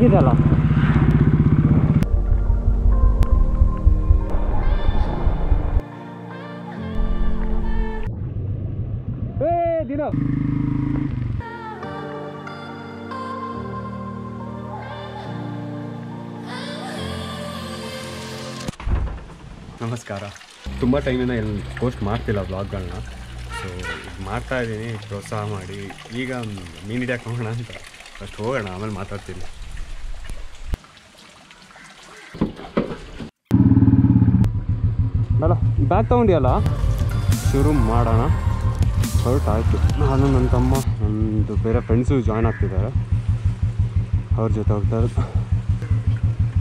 ಇದಲ್ಲ ದಿನ ನಮಸ್ಕಾರ. ತುಂಬ ಟೈಮಿಂದ ಎಲ್ಲಿ ಪೋಸ್ಟ್ ಮಾಡ್ತಿಲ್ಲ ಬ್ಲಾಗ್ಗಳನ್ನ. ಸೊ ಇದು ಮಾಡ್ತಾಯಿದ್ದೀನಿ, ಪ್ರೋತ್ಸಾಹ ಮಾಡಿ. ಈಗ ಮೀನು ಹಿಡಿಯಕ್ಕೆ ಹೋಗೋಣ ಅಂತ ಫಸ್ಟ್ ಹೋಗೋಣ, ಆಮೇಲೆ ಮಾತಾಡ್ತೀನಿ. ಅಲ್ಲ ಬ್ಯಾಗ್ ತೊಗೊಂಡಿಯಲ್ಲ, ಶುರು ಮಾಡೋಣ. ಹೊರಟಾಯ್ತು. ನಾನು ನನ್ನ ತಮ್ಮ ನಮ್ಮದು ಬೇರೆ ಫ್ರೆಂಡ್ಸು ಜಾಯ್ನ್ ಆಗ್ತಿದ್ದಾರೆ, ಅವ್ರ ಜೊತೆ ಹೋಗ್ತಾರೆ.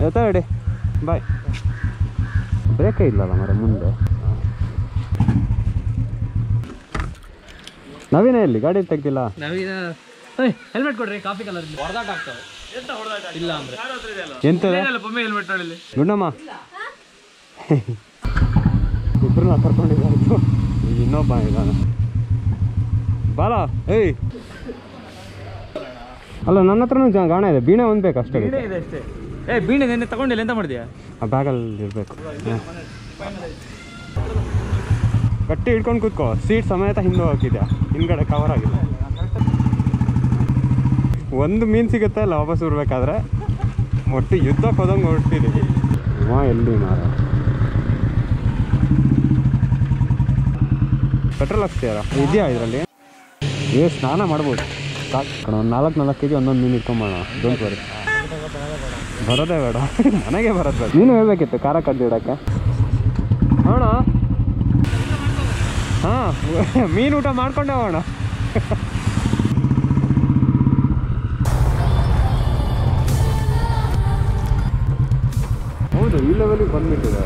ಆಯ್ತಾ ರೆಡಿ, ಬಾಯ್. ಬ್ರೇಕೇ ಇಲ್ಲಲ್ಲ ಮರ ಮುಂದೆ. ನವೀನ ಎಲ್ಲಿ? ಗಾಡಿ ತೆಗ್ದಿಲ್ಲ. ನವೀನ ಹೆಲ್ಮೆಟ್ ಕೊಡ್ರಿ, ಕಾಫಿ ಕಲರ್ ಹೊಡೆದಾಟ ಆಗ್ತವೆ. ಇಲ್ಲ ಅಂದ್ರೆ ಎಂತದೆ ಗುಂಡಮ್ಮ ಇಬ್ಬರನ್ನ ಕರ್ಕೊಂಡಿದ್ದಾಯ್ತು. ಈಗ ಇನ್ನೊಬ್ಬ ಇದ್ದಾನೆ. ಬಾಲ ಏಯ್, ಅಲ್ಲ ನನ್ನ ಹತ್ರನೂ ಗಾಣ ಇದೆ. ಬೀಣೆ ಒಂದು ಬೇಕು ಅಷ್ಟೇ. ಬೀಣೆ ನೆನ್ನೆ ತಗೊಂಡಿಲ್ಲ, ಎಂತ ಮಾಡಿದ್ಯಾ? ಆ ಬ್ಯಾಗಲ್ಲಿ ಇರಬೇಕು. ಗಟ್ಟಿ ಹಿಡ್ಕೊಂಡು ಕೂತ್ಕೋ. ಸೀಟ್ ಸಮೇತ ಹಿಂದೆ ಹೋಗಿದ್ಯಾ, ಹಿಂದ್ಗಡೆ ಕವರ್ ಆಗಿಲ್ಲ. ಒಂದು ಮೀನು ಸಿಗುತ್ತೆ ಇಲ್ಲ ವಾಪಸ್ ಇರ್ಬೇಕಾದ್ರೆ. ಒಟ್ಟು ಯುದ್ಧಕ್ಕೆ ಹೋದಂಗೆ ಹೊರಟಿದ್ದೀವಿ. ಎಲ್ಲಿ ಮಾರ ಪೆಟ್ರೋಲ್ ಹಾಕ್ತೀಯಾರ? ಇದೆಯಾ ಇದರಲ್ಲಿ? ಸ್ನಾನ ಮಾಡ್ಬೋದು. ಸಾಕು, ಒಂದು 4 kg ಒಂದೊಂದು ಮೀನು ಇಟ್ಕೊಂಬೋಣ. ಡೋಂಟ್ ವರಿ, ಬರೋದೇ ಬೇಡ, ನನಗೆ ಬರೋದು ಬೇಡ. ನೀನು ಹೇಳ್ಬೇಕಿತ್ತು ಖಾರ ಕಡ್ದಿಡಕ್ಕೆ. ಅಣ್ಣ ಹಾಂ, ಮೀನು ಊಟ ಮಾಡ್ಕೊಂಡೆ ಹೋಗೋಣ. ಹೌದು, ಈ ಲೆವೆಲಿಗೆ ಬಂದ್ಬಿಟ್ಟಿದೆ.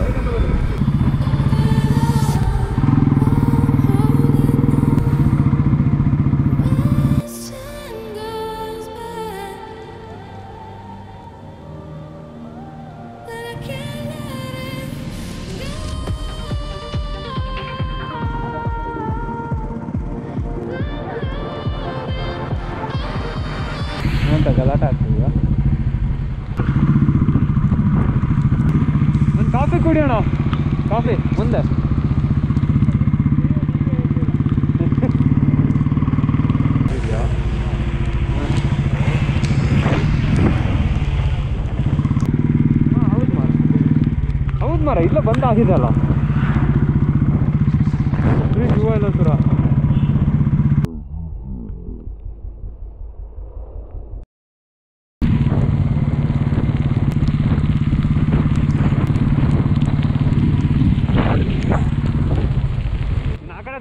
ಅಂತ ಗಲಾಟೆ ಆಗ್ತಿದೆಯಾ? ಒಂದು ಕಾಫಿ ಕುಡಿಯೋಣ. ಕಾಫಿ ಮುಂದೆ. ಹೌದು ಮಾರ, ಇಲ್ಲ ಬಂದಾಗಿದೆಯಲ್ಲ ಜೀವ ಇಲ್ಲ ಸುರ.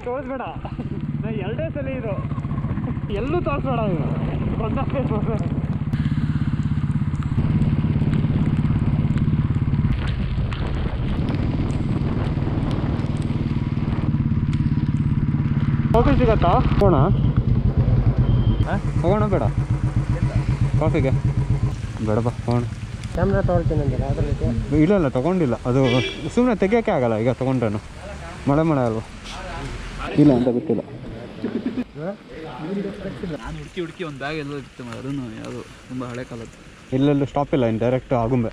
ತೋರಿಸ್ಬೇಡ, ನಾ 2 ಸಲ ಇದು ಎಲ್ಲೂ ತೋರಿಸ್ಬೇಡ. ನೀನು ಬಂದಷ್ಟೇ ತೋರಿಸ. ಕಾಫಿ ಸಿಗತ್ತಾ? ಹೋಗೋಣ ಹೋಗೋಣ ಬೇಡ? ಕಾಫಿಗೆ ಬೇಡ, ಬಾ ಹೋಗೋಣ. ಕ್ಯಾಮ್ರಾ ತೊಗೊಳ್ತೀನಿ. ಇಲ್ಲ ತೊಗೊಂಡಿಲ್ಲ, ಅದು ಸುಮ್ಮನೆ ತೆಗಿಯೋಕ್ಕೆ ಆಗಲ್ಲ ಈಗ ತೊಗೊಂಡ್ರೇನು. ಮಳೆ ಅಲ್ವಾ? ಇಲ್ಲ ಅಂತ ಗೊತ್ತಿಲ್ಲ. ನಾನು ಹುಡುಕಿ ಒಂದು ಬ್ಯಾಗ್ ಎಲ್ಲ ಇತ್ತು, ಅದನ್ನು ಯಾವುದು ತುಂಬ ಹಳೆ ಕಾಲದ್ದು. ಇಲ್ಲೆಲ್ಲೂ ಸ್ಟಾಪ್ ಇಲ್ಲ, ಇನ್ನು ಡೈರೆಕ್ಟ್ ಆಗುಂಬೆ.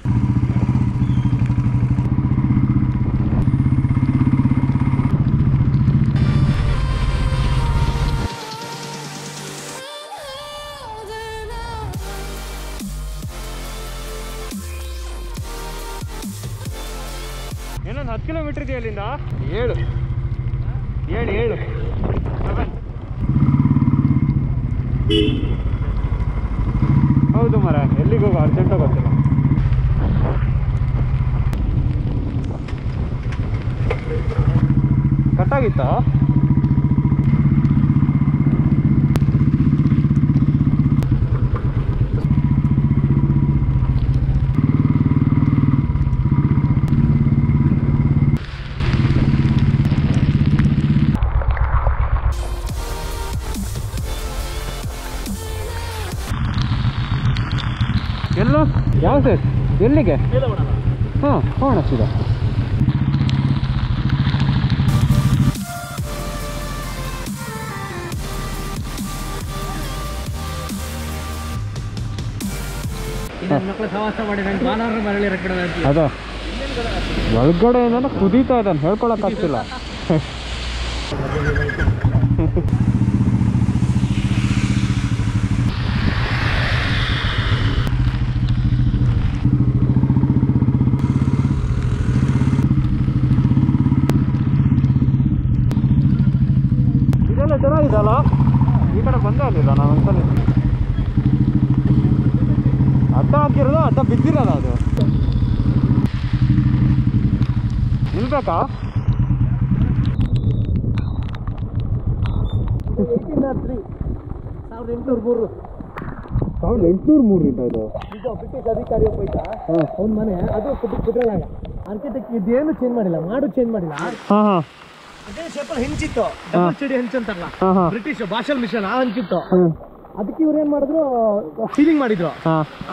ಇನ್ನೊಂದು 10 ಕಿಲೋಮೀಟರ್ ಇದೆಯಾ ಅಲ್ಲಿಂದ? 7 ಹೌದು ಮರ, ಎಲ್ಲಿಗೆ ಹೋಗೋ ಅರ್ಜೆಂಟೋ ಗೊತ್ತಿಲ್ಲ. ಕಟ್ಟಾಗಿತ್ತಾ? ಎಲ್ಲೋ? ಯಾವ ಸೈಡ್? ಎಲ್ಲಿಗೆ? ಹಾಂ ಹೋಗೋಣ ಸೀದಾ. ನನ್ನ ಮಕ್ಕಳು ಸವಾಸ ಮಾಡಿ ನಂಗೆ ಮಾನವರ ಮರಳಿ ರಕ್ಕಡ ಅದೇ ಒಳಗಡೆ ಏನೋ ಕುದೀತಾ ಇದ್ದಾನೆ ಹೇಳ್ಕೊಳಕ್ಕಾಗ್ತಿಲ್ಲ. ಇದೆಲ್ಲ ಚೆನ್ನಾಗಿದಲ್ಲ, ಈ ಕಡೆ ಬಂದೇ ಇರಲಿಲ್ಲ ನಾವು ಒಂದ್ಸಲ. ಅಡ್ಡ ಹಾಕಿರೋದು ಅಡ್ಡ ಬಿದ್ದಿರೋದು ಅದು. ನಿಲ್ಬೇಕಾ? 1803 ಇಂದ ಇದು ಬ್ರಿಟಿಷ್ ಅಧಿಕಾರಿ ಒಬ್ಬ ಇದ್ದ, ಅವ್ನ ಮನೆ ಅದು ಕುದುರೆಲಾಗ. ಆರ್ಕಿಟೆಕ್ಟ್ ಇದೇನು ಚೇಂಜ್ ಮಾಡಿಲ್ಲ, ಮಾಡು ಚೇಂಜ್ ಮಾಡಿಲ್ಲ. ಅದೇ ಶೇಪಲ್ಲಿ ಹೆಂಚಿತ್ತು, ಡಬಲ್ ಸ್ಟಡಿ ಹೆಂಚ್ ಅಂತಾರಲ್ಲ ಬ್ರಿಟಿಷ್ ಭಾಷಲ್ ಮಿಷನ್, ಆ ಹಂಚಿತ್ತು. ಅದಕ್ಕೆ ಇವ್ರು ಏನ್ ಮಾಡಿದ್ರು, ಸೀಲಿಂಗ್ ಮಾಡಿದ್ರು.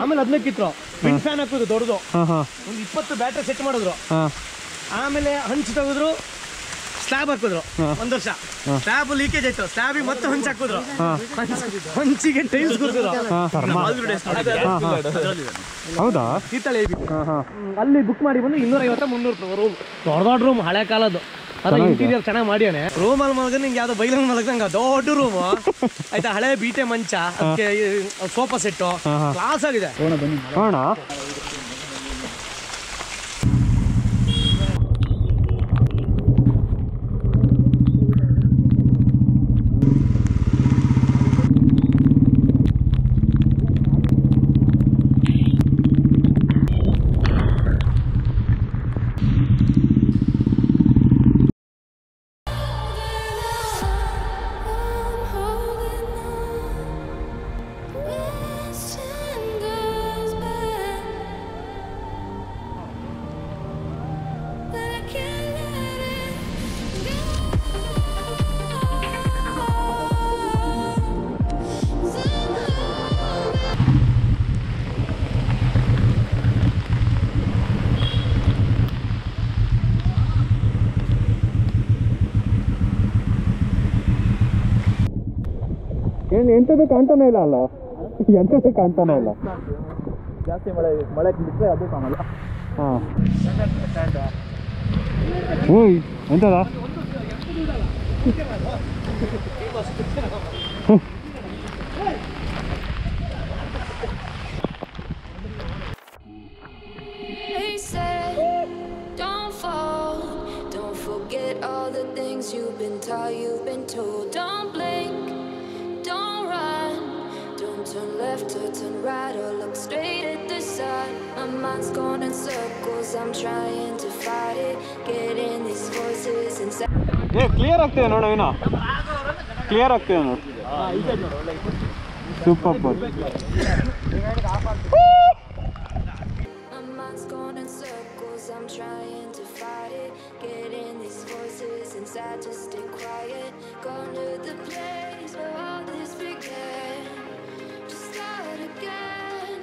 ಆಮೇಲೆ ಅದನ್ನ ಕಿತ್ರು, ವಿಂಡ್ ಫ್ಯಾನ್ ಹಾಕಿದ್ರು ದೊಡ್ಡದು, ಒಂದು 20 ಬ್ಯಾಟ್ರಿ ಸೆಟ್ ಮಾಡಿದ್ರು. ಆಮೇಲೆ ಹಂಚು ತೆಗೆದ್ರು, ಸ್ಲ್ಯಾಬ್ ಹಾಕಿದ್ರು. 1 ವರ್ಷ ಸ್ಲ್ಯಾಬ್ ಲೀಕೇಜ್ ಆಯ್ತು, ಸ್ಲ್ಯಾಬಿಗೆ ಮತ್ತೆ ಹಂಚು ಹಾಕಿದ್ರು, ಹಂಚಿಗೆ ಟೈಲ್ಸ್ ಗುರ್ತಿದ್ರು. ಹೌದಾ? ತೀರ್ಥಹಳ್ಳಿ ಅಲ್ಲಿ ಬುಕ್ ಮಾಡಿ ಬಂದು 250-300 ರೂಮ್, ದೊಡ್ಡ ರೂಮ್, ಹಳೆ ಕಾಲದ್ದು. ಅದ ಇಂಟೀರಿಯರ್ ಚೆನ್ನಾಗಿ ಮಾಡ್ಯಾನೆ. ರೂಮ್ ಅಲ್ಲಿ ಮಲಗ ನಿಂಗೆ ಯಾವ್ದೋ ಬೈಲಂಗ್ ಮಲಗ್ದಂಗ ದೊಡ್ಡ ರೂಮ್ ಆಯ್ತಾ, ಹಳೆ ಬೀಟೆ ಮಂಚ, ಅದಕ್ಕೆ ಸೋಫಾ ಸೆಟ್ಟು ಕ್ಲಾಸ್ ಆಗಿದೆ. ಎಂಥದ್ದು ಕಾಣ್ತಾನೆ ಇಲ್ಲ ಅಲ್ಲ, ಎಂಥದ್ದು ಕಾಣ್ತಾನೆ ಇಲ್ಲ. ಜಾಸ್ತಿ ಮಳೆ ಬಿಟ್ಟರೆ ಅದು ಕಾಣಲ್ಲ. ಹಾಂ, ಓಯ್ ಎಂತದ? They said, don't fall, don't forget all the things you've been taught, you've been told. Don't blink, don't run, don't turn left or turn right or look straight at the sun. My mind's going in circles, I'm trying to fight it, getting these voices inside. Clear ಆಗ್ತಿದೆ ನೋಡು, ಏನೋ clear ಆಗ್ತಿದೆ ನೋಡು. Super. My mind's going in circles, I'm trying to fight it, getting these voices inside to stay quiet. Gone to the place where all this began, just start again.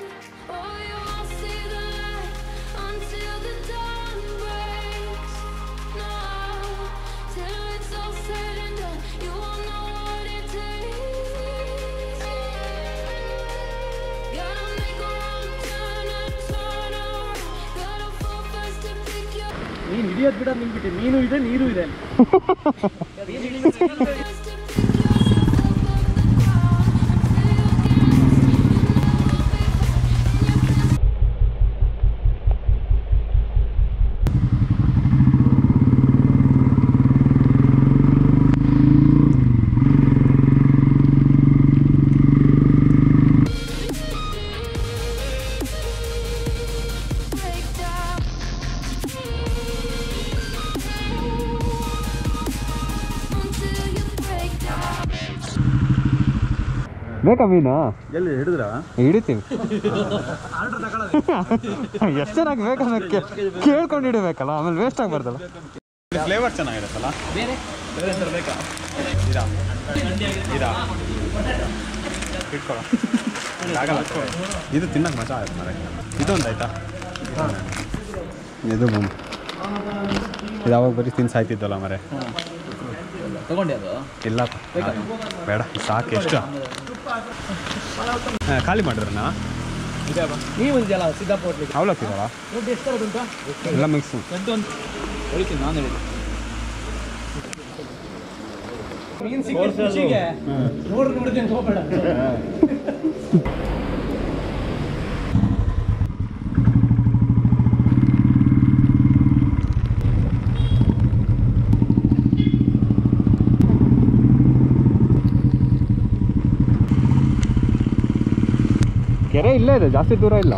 Oh, you won't see the light until the dawn breaks. No, till it's all said and done, you won't know what it takes. Gotta make a wrong turn and turn around, gotta fall fast to pick your ನೀನು ಹಿಡಿಯೋದು ಬಿಡೋದು ನಿಂಬಿಟ್ಟೆ, ಮೀನು ಇದೆ ನೀರು ಇದೆ. ಬೇಕಾ ಮೀನು? ಎಲ್ಲಿ ಹಿಡಿದ್ರ ಹಿಡಿತೀವಿ. ಎಷ್ಟು ಚೆನ್ನಾಗಿ ಬೇಕಂದ್ರೆ ಕೇಳ್ಕೊಂಡು ಹಿಡಿಬೇಕಲ್ಲ, ಆಮೇಲೆ ವೇಸ್ಟ್ ಆಗಬಾರ್ದಲ್ಲ. ಫ್ಲೇವರ್ ಚೆನ್ನಾಗಿರುತ್ತಲ್ಲ. ಬೇರೆ ಬೇಕಾ? ಇಟ್ಕೊಳ್ಳೋ ಆಗಲ್ಲ, ಇದು ತಿನ್ನಕ್ಕೆ ಮಜಾ ಆಗುತ್ತೆ ಮರ. ಇದೊಂದು ಆಯ್ತಾ? ಇದು ಬೊಮ್ಮ ಇದು ಅವಾಗ ಬರೀ ತಿನ್ನು ಸಾಯ್ತಿದ್ದಲ್ಲ ಮರೆ. ತಗೊಂಡೆ ಅದು? ಇಲ್ಲ ಬೇಡ, ಸಾಕು. ಎಷ್ಟು ಖಾಲಿ ಮಾಡಿದ್ರಣ್ಣ? ನೀವು ಒಂದಿದೆಯಲ್ಲ ಸಿದ್ದಪ್ಪ ಹೋಟ್ಲಿಗೆ ಅವಲಕ್ಕಿ ಇದಲ್ಲ ದುಡ್ಡು ಎಷ್ಟು ಉಂಟು ಎಲ್ಲ ಮಿಕ್ಸ್. ಹೊಡಿತೀನಿ ನಾನು ಹೇಳಿದೆ ಮೀನು ಸಿಕ್ಕಿ ಖುಷಿಗೆ ನೋಡಿದ್ದೇನೆ ಹೋಗ್ಬೇಡ. ಕೆರೆ ಇಲ್ಲೇ ಇದೆ, ಜಾಸ್ತಿ ದೂರ ಇಲ್ಲ,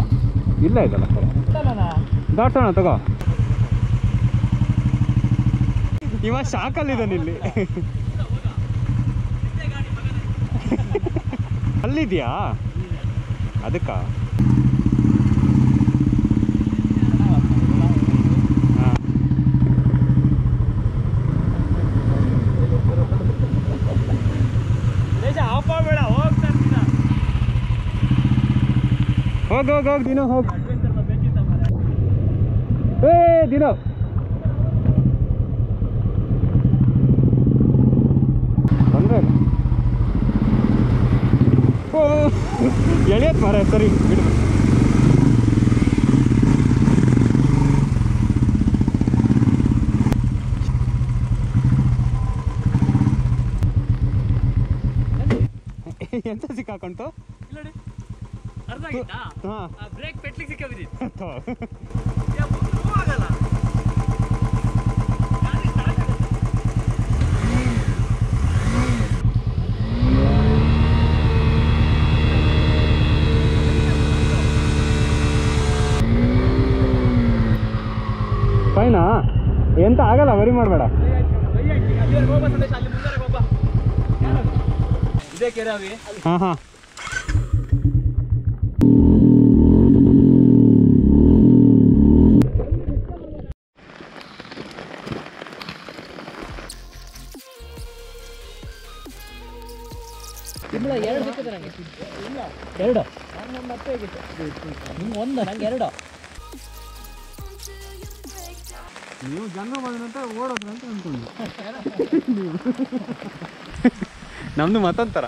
ಇಲ್ಲ ಇದಲ್ಲ ಕೆರೆ. ದಾಟ್ಸೋಣ ತಗೋ. ಇವ ಶಾಕಲ್ಲಿದ್ದಾನೆ ಇಲ್ಲಿ. ಅಲ್ಲಿದ್ಯಾ ಅದಕ್ಕ? ಹೋಗ್ ಹೋಗ್ ಹೋಗ್ ದಿನ ಹೋಗ್. ಏ ದಿನ ತೊಂದರೆ ಇಲ್ಲ. ಓ ಎಳೆಯತ್ ಮಾರ, ಸರಿ ಬಿಡು. ಎಂತ ಸಿಕ್ಕಾಕೊಂತು? ಬ್ರೇಕ್ ಪೆಟ್ಲಿಗೆ ಸಿಕ್ಕಿದ್ರಿ ಫೈನಾ? ಎಂತ ಆಗಲ್ಲ, ವರಿ ಮಾಡಬೇಡ. ಇದೇ ಕೆರೆ ಅವಿ. ಹಾಂ ಹಾಂ ಎರಡು ಸಿಕ್ಕಿದೆ ನನಗೆ. ಎರಡು ಮತ್ತೆ ನಿಮ್ಗೆ ಒಂದು, ನಂಗೆ ಎರಡು. ನೀವು ಜನ ಬಂದ್ರಂತ ಓಡೋದ್ರ ಅಂತ ಅನ್ಕೊಂಡು ನಮ್ದು ಮತ್ತೊಂಥರ.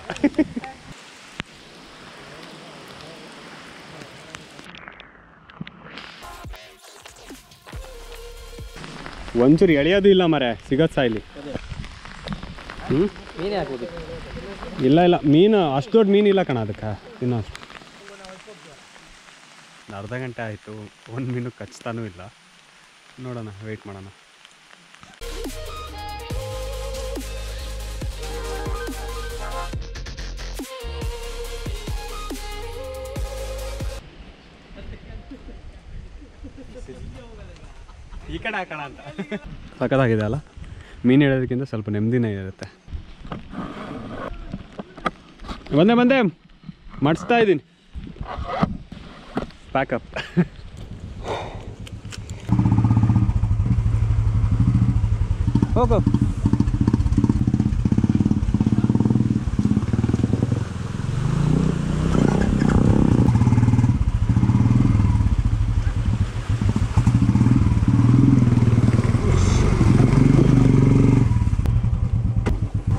ಒಂಚೂರು ಎಳೆಯೋದು ಇಲ್ಲ ಮರೆ, ಸಿಗತ್ ಸಾಯ್ಲಿ. ಮೀನೇ ಹಾಕೋದು. ಇಲ್ಲ ಇಲ್ಲ, ಮೀನು ಅಷ್ಟು ದೊಡ್ಡ ಮೀನು ಇಲ್ಲ ಕಣ ಅದಕ್ಕೆ. ಇನ್ನೂ ಅಷ್ಟು ಅರ್ಧ ಗಂಟೆ ಆಯಿತು, ಒಂದು ಮೀನು ಕಚ್ತಾನೂ ಇಲ್ಲ. ನೋಡೋಣ, ವೆಯ್ಟ್ ಮಾಡೋಣ. ಈ ಕಡೆ ಹಾಕೋಣ ಅಂತ. ಸಖತ್ತಾಗಿದೆ ಅಲ್ಲ, ಮೀನು ಹಿಡಿಯೋದಕ್ಕಿಂತ ಸ್ವಲ್ಪ ನೆಮ್ಮದಿನೇ ಇರುತ್ತೆ. ಬಂದೆ ಬಂದೆ ಮಾಡಿಸ್ತಾ ಇದ್ದೀನಿ. ಪ್ಯಾಕಪ್. ಹೋಗು.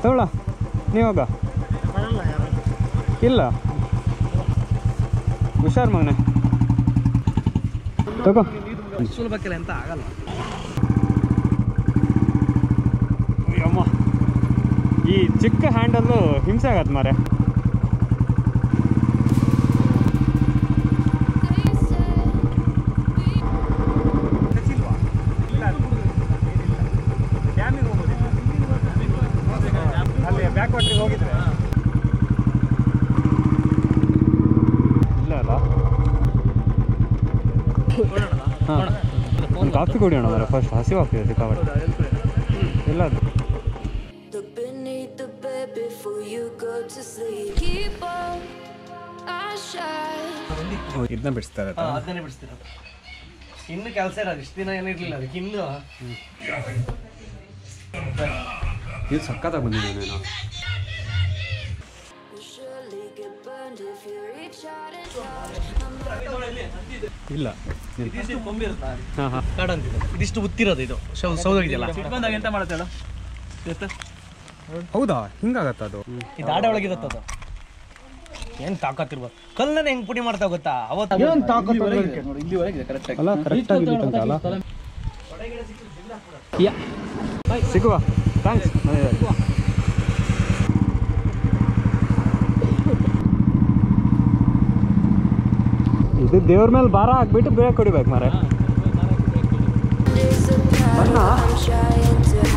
ತಗೊಳ್ಳ, ನೀವಾಗ ಇಲ್ಲ, ಹುಷಾರು ಮಗನೆ, ತಗೋ. ಸುಲಭಕ್ಕಿಲ್ಲ ಅಂತ ಆಗಲ್ಲ. ಅಮ್ಮ, ಈ ಚಿಕ್ಕ ಹ್ಯಾಂಡಲ್ಲು ಹಿಂಸೆ ಆಗತ್ತೆ ಮಾರೆ. ಅಲ್ಲಿ ಬ್ಯಾಕ್ ವಾಟ್ರಿಗೆ ಹೋಗಿದ್ರೆ ಇಲ್ಲ ಅಲ್ಲ. ಹಾಂ, ಒಂದು ಕಾಫಿ ಕುಡಿಯೋಣ ಮಾರೆ ಫಸ್ಟ್, ಹಸಿವಾಗ್ತಿದೆ ಸಿಕ್ಕಾಪಟ್ಟೆ. ಇಲ್ಲ ಅದು Look beneath the bed before you go to sleep. Keep on our shine. ಇದನ್ನ ಬಿಡಿಸ್ತಾರೆ. ಅದನ್ನೇ ಬಿಡಿಸ್ತಿರೋದು. ಇನ್ನು ಕೆಲಸ ಇರೋದು, ಇಷ್ಟು ದಿನ ಏನಿರಲಿಲ್ಲ ಅದಕ್ಕೆ. ಇನ್ನು ಇದು ಸಕ್ಕತ್ತಾಗಿ ಬಂದಿದೆ ನಾನು. Surely get burned if you reach out and ಇಲ್ಲ ಇದಿಷ್ಟು ಕೊಂಬಿ ಇರುತ್ತಾ? ಹಾಂ ಹಾಂ, ಕಾಡು ಅಂತಿದೆ. ಇದಿಷ್ಟು ಉತ್ತಿರೋದು, ಇದು ಸೌದೋಗಿದೆಯಲ್ಲ. ಬಂದಾಗ ಎಂತ ಮಾಡುತ್ತೆ ಹೇಳು? ಹೌದಾ, ಹಿಂಗಾಗತ್ತ ಅದು? ಈ ದಾಡೆ ಒಳಗಿರುತ್ತೆ ಅದು. ಏನ್ ತಾಕತ್ತಿರ್ಬೋದು ಕಲ್ಲನ್ನ ಹೆಂಗ್ ಪುಡಿ ಮಾಡ್ತಾ ಗೊತ್ತಾ ಅವತ್ತು ಏನ್ ತಾಕತ್ತು ಅಲ್ಲ ಕರೆಕ್ಟಾಗಿ ಅಲ್ಲ ಸಿಗುವ ಥ್ಯಾಂಕ್ಸ್. ಇದು ದೇವ್ರ ಮೇಲೆ ಭಾರ ಹಾಕ್ಬಿಟ್ಟು ಬೇಗ ಕುಡಿಬೇಕು ಮಾರೆ. I'm trying to